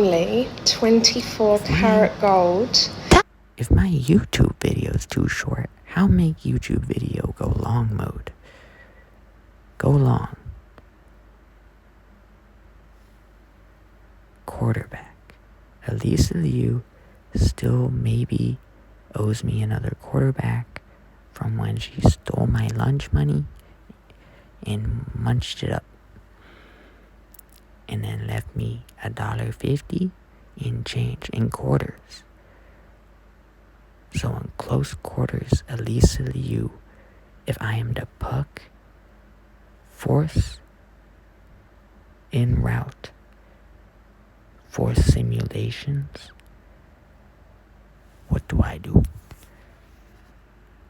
only 24 karat gold. If my YouTube video is too short, how make YouTube video go long mode? Go long. Quarterback. Elisa Liu still maybe owes me another quarterback from when she stole my lunch money and munched it up. And then left me $1.50 in change in quarters. So in close quarters, Elisa Liu, if I am the puck, force en route for simulations, what do?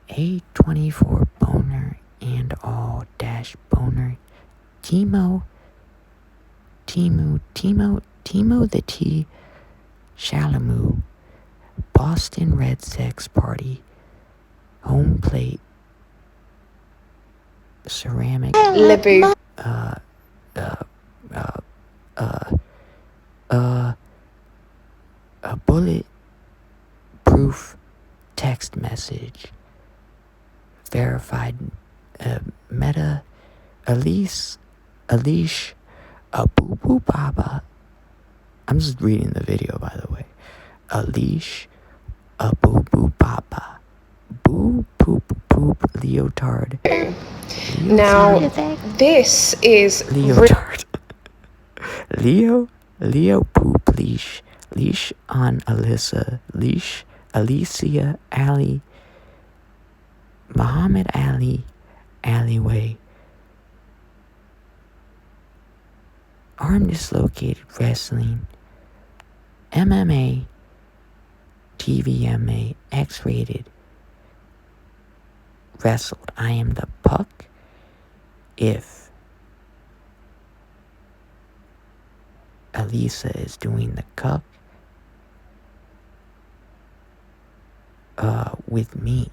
A24 boner and all dash boner, Timo the T, Shalamu, Boston Red Sox party, home plate, ceramic, Libu. A bullet-proof text message, verified, meta, Alish, a boo-boo baba. I'm just reading the video, by the way. Alish, a boo-boo baba. Boo, poop, poop, leotard. Now, this is leotard. Leo poop leash. Leash on Alyssa. Leash, Alicia, Ali. Muhammad Ali, alleyway. Arm dislocated wrestling. MMA, TVMA, X-rated. Wrestled. I am the puck. If Elisa is doing the cuck with me,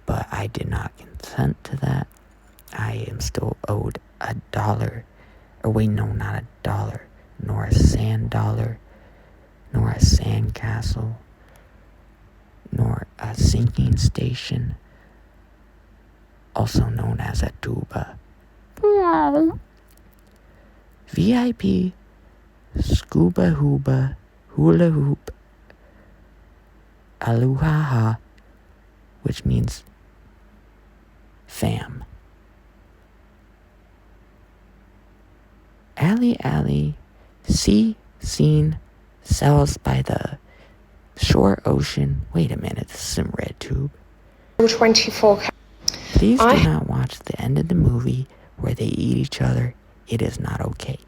but I did not consent to that. I am still owed $1, or wait, no, not $1, nor a sand dollar, nor a sand castle, nor a sinking station, also known as a tuba. VIP, scuba hooba, hula hoop, aluhaha, which means fam. Ali, sea, scene, sells by the shore ocean. Wait a minute, this is some red tube. 24 karat. Please do not watch the end of the movie where they eat each other. It is not okay.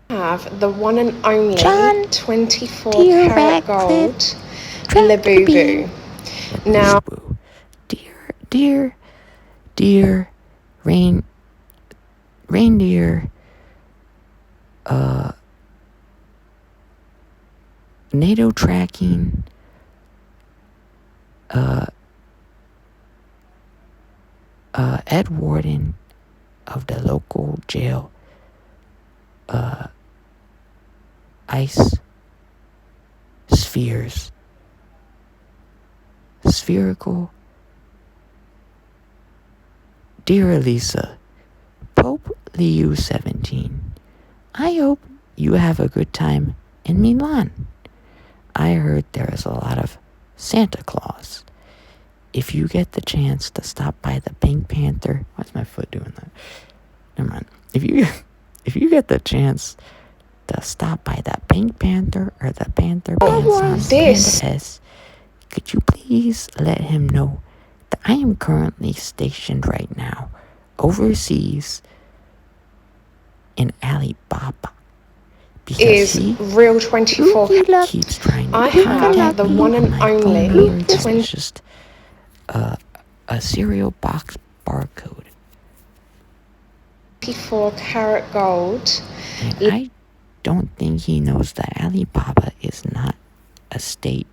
Have the one and only John, 24 karat gold Labubu. Now, dear reindeer, NATO tracking, Ed Warden of the local jail, ice spheres, spherical. Dear Elisa, Pope Leo 17, I hope you have a good time in Milan. I heard there is a lot of Santa Claus. If you get the chance to stop by the Pink Panther, why's my foot doing that? Never mind. If you get the chance to stop by the Pink Panther or the Panther Pants on Panda, could you please let him know that I am currently stationed right now overseas in Alibaba? Is real 24 karat. Keeps trying to I have the one and only It's just a cereal box barcode. 24 karat gold. And I don't think he knows that Alibaba is not a state.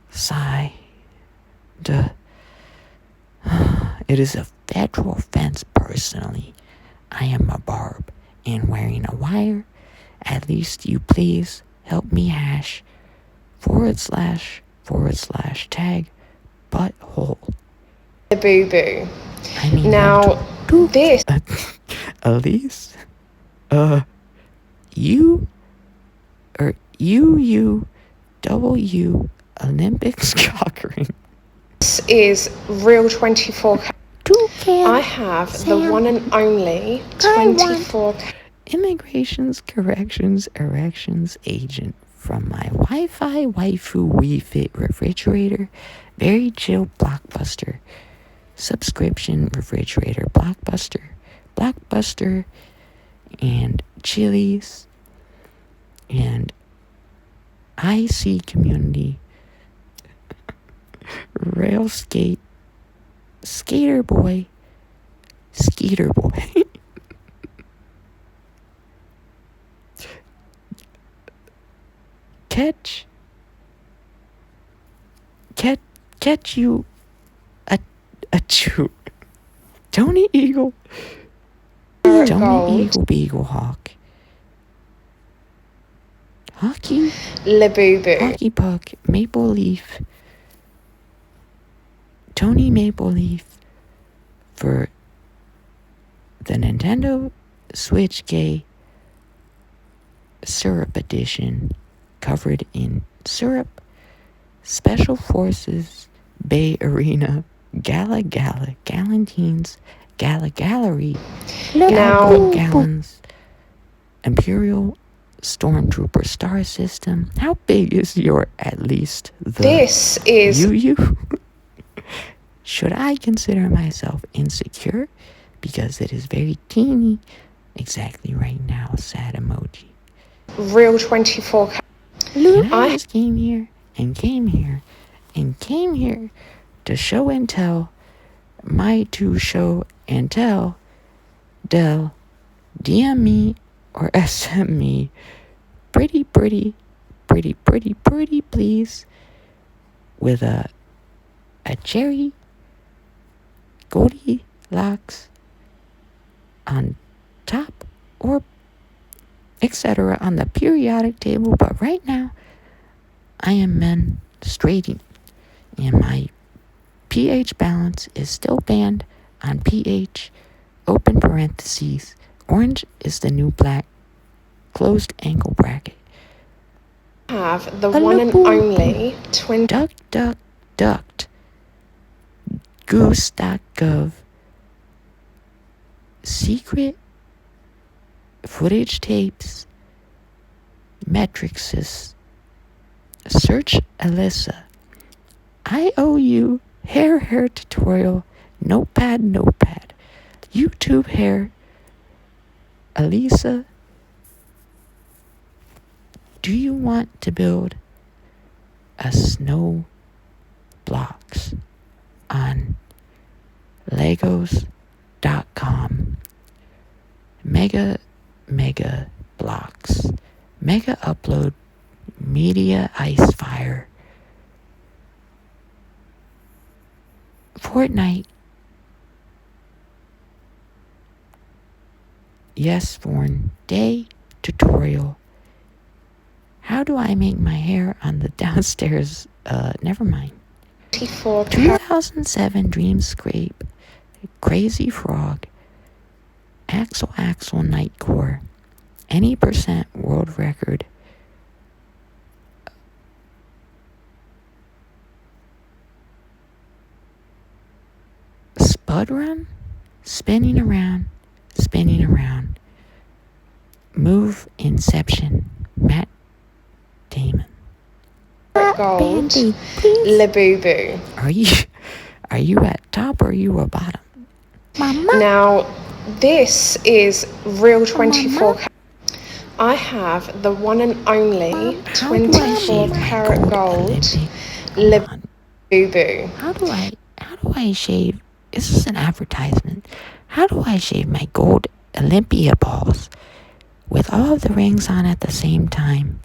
Sigh. It is a federal offense personally. I am a barb, and wearing a wire, at least you please help me hash / tag butthole. The boo-boo. I mean, Now, this Elise, UUW Olympics cock ring. is real 24K. I have the one and only 24K. Immigrations, corrections, erections agent from my Wi-Fi waifu Wii Fit refrigerator. Very chill blockbuster. Subscription refrigerator blockbuster and Chili's and IC community rail skater boy catch you a chew. Tony Eagle Beagle Hawk Hockey Labubu. Hockey Puck Maple Leaf Tony Maple Leaf for the Nintendo Switch Gay Syrup Edition, covered in syrup. Special Forces Bay Arena Galantines Gallery Now, Gallons Imperial Stormtrooper Star System. How big is your at least the this is you? Should I consider myself insecure because it is very teeny? Exactly right now, sad emoji. real 24K. And I just came here to show and tell my to show and tell Dell DM me or SM me pretty please with a cherry Goldilocks on top or etc. on the periodic table, but right now I am menstruating and my pH balance is still banned on pH, open parentheses. Orange is the new black, closed ankle bracket. I have the one and only Ducked. Goose.gov. Secret footage tapes. Metrixes. Search Alyssa. IOU hair tutorial. Notepad. YouTube hair. Alyssa. Do you want to build a snow blocks on legos.com? Mega blocks. Mega upload media ice fire. Fortnite. Yes, Born Day tutorial. How do I make my hair on the downstairs? Never mind. 24K. 2007 Dreamscape. Crazy Frog. Axel Nightcore. Any percent world record. Spud Run. Spinning around. Move Inception. Matt Damon. Gold. Labubu. Are you at top or are you at bottom? Mama. Now, this is real 24K. I have the one and only 24 karat gold Labubu. How do I shave? This is an advertisement. How do I shave my gold Olympia balls with all of the rings on at the same time?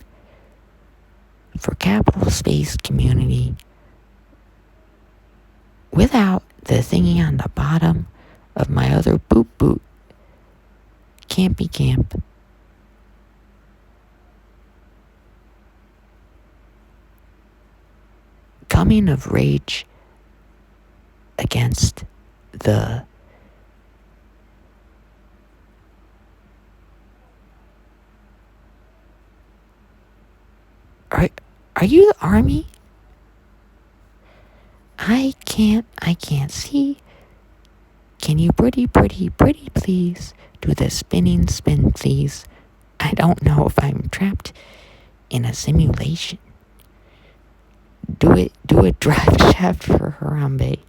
For capital space community, without the thingy on the bottom of my other boot campy camp. Coming of rage against the Are you the army? I can't see. Can you pretty please do the spinning spin please? I don't know if I'm trapped in a simulation. Do a drive shaft for Harambe.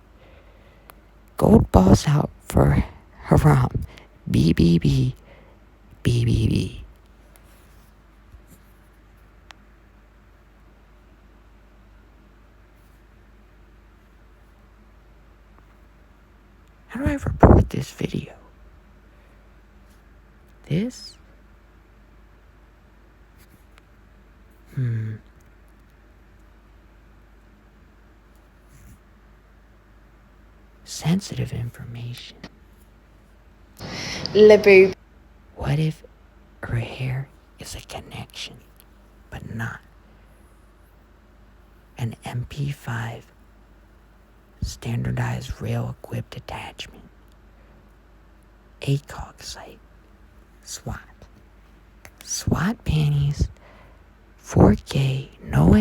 Gold balls out for Haram. BBB. BBB. How do I report this video? This? Sensitive information. Lebu. What if her hair is a connection, but not an MP5 standardized rail-equipped attachment? ACOG site. SWAT panties. 4K, no